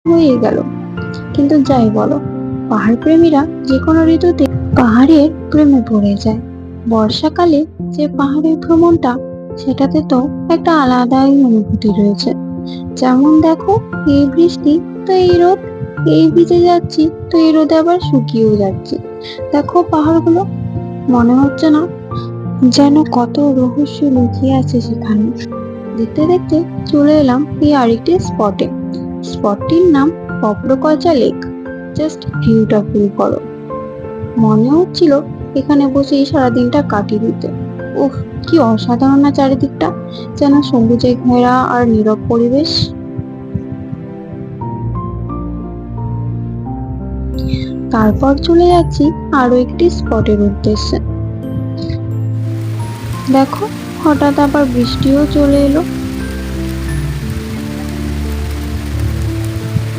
হয়ে গেল। কিন্তু যাই বলো, পাহাড় প্রেমীরা যে কোনো ঋতুতে পাহাড়ের প্রেমে পড়ে যায়। বর্ষাকালে যে পাহাড়ের ভ্রমণটা, সেটাতে তো একটা আলাদাই অনুভূতি রয়েছে। যেমন দেখো, এই বৃষ্টি তো এই রোদ, এই ভিজে যাচ্ছি তো এই রোদে আবার শুকিয়েও যাচ্ছি। দেখো পাহাড়গুলো, মনে হচ্ছে না যেন কত রহস্য লুকিয়ে আছে সেখানে। দেখতে দেখতে চলে এলাম এই আরেকটি স্পটটির নাম কপড়কচা লেক। জাস্ট ভিউটা ফিল করো, মনে হচ্ছিল এখানে বসেই সারাদিনটা কাটিয়ে দিতে। উফ, কি অসাধারণ না চারিদিকটা, যেন সবুজে ঘেরা আর নীরব পরিবেশ। তারপর চলে যাচ্ছি আরো একটি স্পটের উদ্দেশ্যে। দেখো, হঠাৎ আবার বৃষ্টিও চলে এলো।